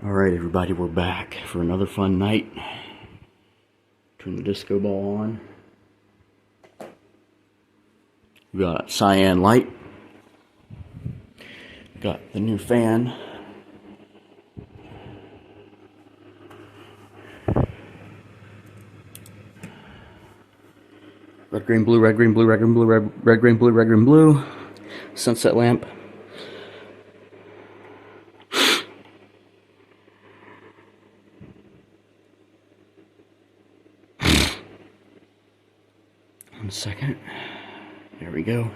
Alright everybody, we're back for another fun night. Turn the disco ball on. We got cyan light. Got the new fan. Red, green, blue, red, green, blue, red, green, blue, red, green, blue, red, green, blue. Sunset lamp. One second. There we go.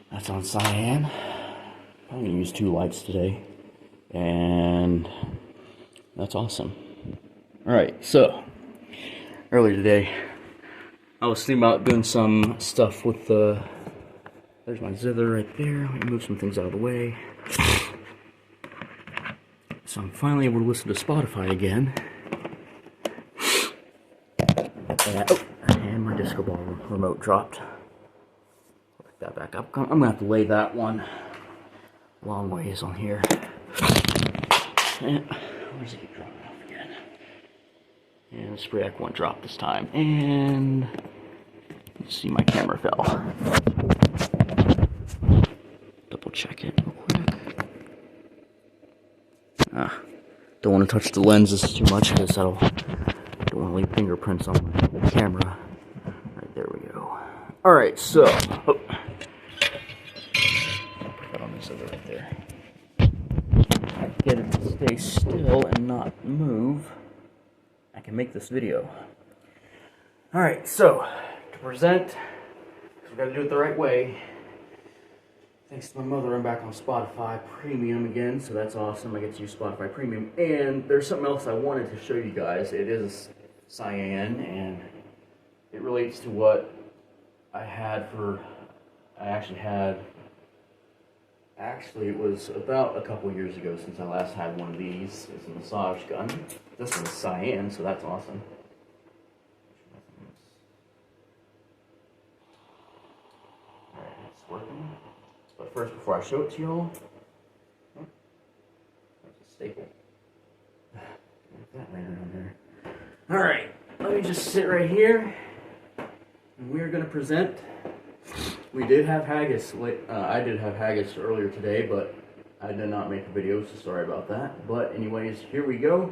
That's on cyan. I'm going to use 2 lights today. And that's awesome. Alright, so earlier today I was thinking about doing some stuff with the... There's my zither right there. Let me move some things out of the way. So I'm finally able to listen to Spotify again. And my disco ball remote dropped. Pick that back up. I'm gonna have to lay that one long ways on here. And where's it dropping off again? And the spray act won't drop this time. And let's see, my camera fell. Double check it real quick. Don't want to touch the lenses too much because don't want to leave fingerprints on my camera. Right, there we go. Alright, so put that on this other right there. I get it to stay still and not move. I can make this video. Alright, so to present, we gotta do it the right way. Thanks to my mother, I'm back on Spotify Premium again, so that's awesome. I get to use Spotify Premium. And there's something else I wanted to show you guys. It is cyan, and it relates to what I had for... Actually, it was about a couple years ago since I last had one of these. It's a massage gun. This one's cyan, so that's awesome. Alright, it's working. But first, before I show it to y'all, there's a staple. Get that laying on there. Alright, let me just sit right here, and we are going to present. We did have haggis. I did have haggis earlier today, but I did not make a video, so sorry about that. But anyways, here we go.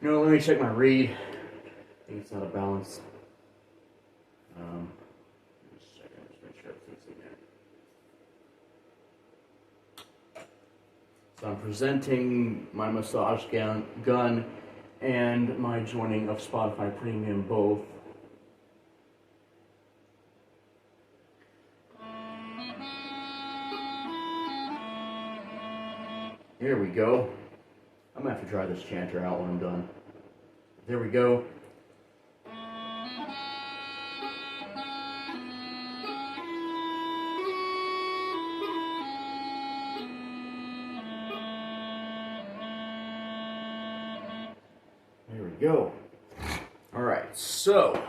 You know, let me check my reed. I think it's out of balance. Just a second, just make sure everything's in there. So I'm presenting my massage gun and my joining of Spotify Premium both. Here we go. I'm gonna have to try this chanter out when I'm done. There we go. There we go. Alright, so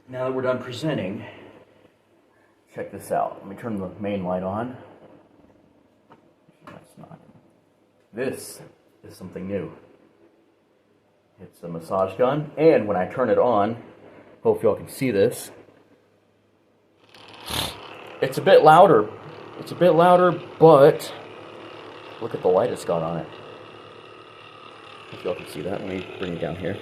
now that we're done presenting, check this out. Let me turn the main light on. That's not. This is something new. It's a massage gun, and when I turn it on, hope y'all can see this, it's a bit louder. It's a bit louder, but look at the light it's got on it. If y'all can see that, let me bring it down here.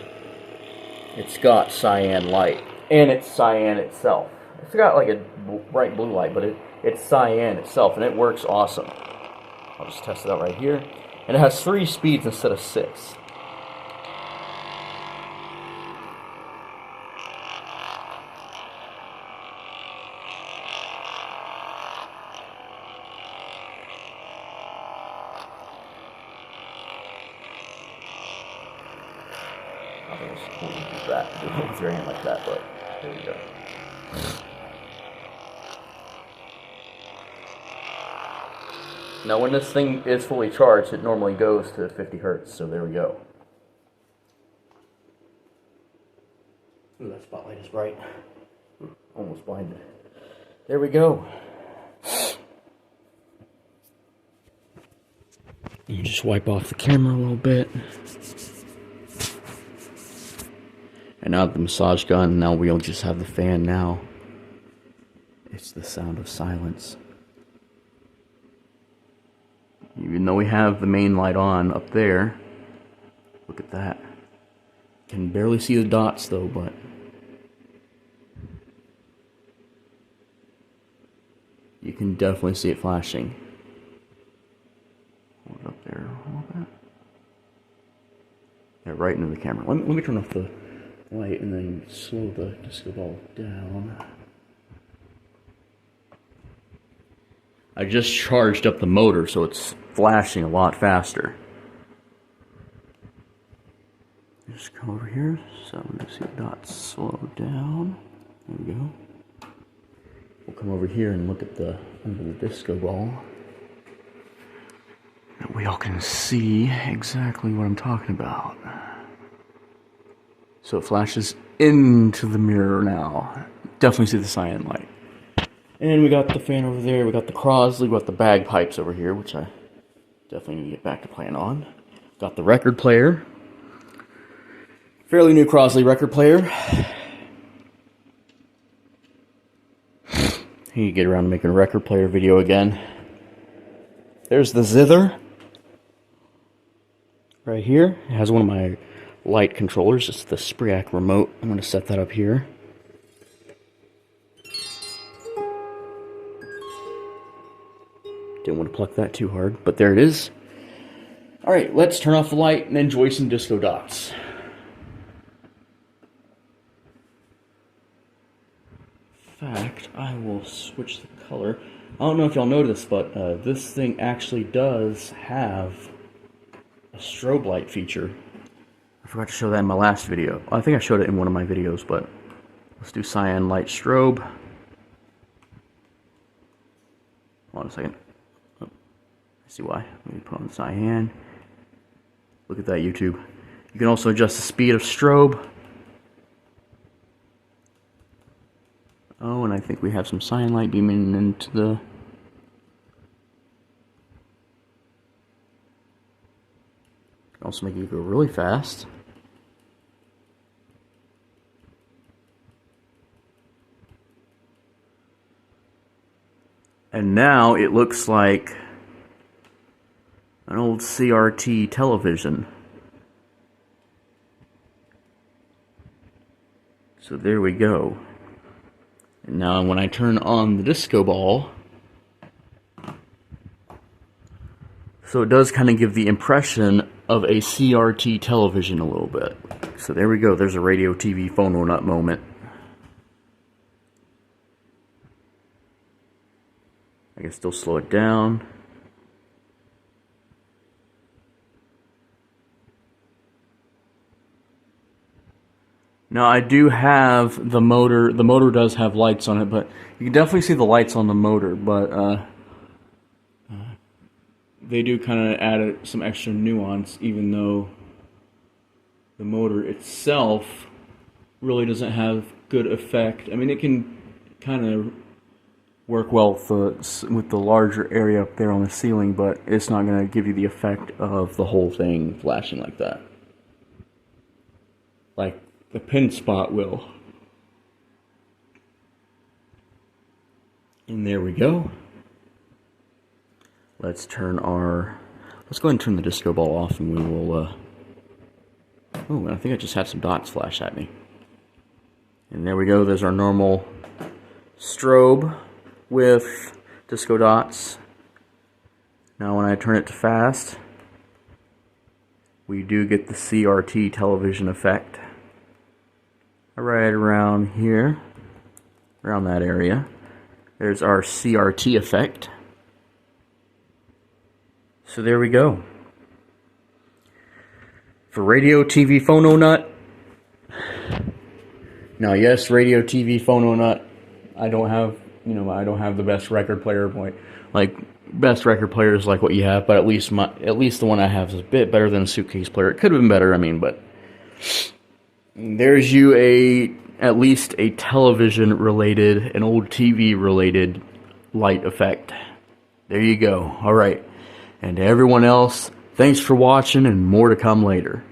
It's got cyan light, and it's cyan itself. It's got like a bright blue light, but it's cyan itself, and it works awesome. I'll just test it out right here. And it has 3 speeds instead of 6. I think it's cool to do that. Do it with your hand like that, but there we go. Now when this thing is fully charged, it normally goes to 50 hertz, so there we go. Ooh, that spotlight is bright. Almost blinded. There we go. You just wipe off the camera a little bit. And now the massage gun, now we'll just have the fan now. It's the sound of silence. Even though we have the main light on up there, look at that. Can barely see the dots though, but you can definitely see it flashing. Hold it up there a little bit. Yeah, right into the camera. Let me turn off the light and then slow the disco ball down. I just charged up the motor, so it's flashing a lot faster. Just come over here, so I'm going to see the dots slow down. There we go. We'll come over here and look at the under the disco ball. That we all can see exactly what I'm talking about. So it flashes into the mirror now. Definitely see the cyan light. And we got the fan over there, we got the Crosley, we got the bagpipes over here, which I definitely need to get back to playing on. Got the record player. Fairly new Crosley record player. You get around to making a record player video again. There's the zither. Right here. It has one of my light controllers. It's the Spriac remote. I'm going to set that up here. Didn't want to pluck that too hard, but there it is. Alright, let's turn off the light and enjoy some disco dots. In fact, I will switch the color. I don't know if y'all noticed, but this thing actually does have a strobe light feature. I forgot to show that in my last video. I think I showed it in one of my videos, but let's do cyan light strobe. Hold on a second. I see why. Let me put on cyan. Look at that, YouTube. You can also adjust the speed of strobe. Oh, and I think we have some cyan light beaming into the... Also make it go really fast. And now it looks like an old CRT television. So there we go. And now when I turn on the disco ball, so it does kind of give the impression of a CRT television a little bit. So there we go, there's a radiotvphononut moment. I can still slow it down. Now I do have the motor does have lights on it, but you can definitely see the lights on the motor, but they do kind of add some extra nuance, even though the motor itself really doesn't have good effect. I mean, it can kind of work well with the larger area up there on the ceiling, but it's not going to give you the effect of the whole thing flashing like that. Like the pin spot will. And there we go. Let's go ahead and turn the disco ball off, and we will Oh, and I think I just had some dots flash at me. And there we go, there's our normal strobe with disco dots. Now when I turn it to fast, we do get the CRT television effect. Right around here, around that area. There's our CRT effect. So there we go. For radiotvphononut. Now, yes, radiotvphononut. I don't have, I don't have the best record player. Best record player is like what you have, but at least the one I have is a bit better than a suitcase player. It could have been better, but there's you at least a television related, an old TV related light effect. There you go. All right. And to everyone else, thanks for watching, and more to come later.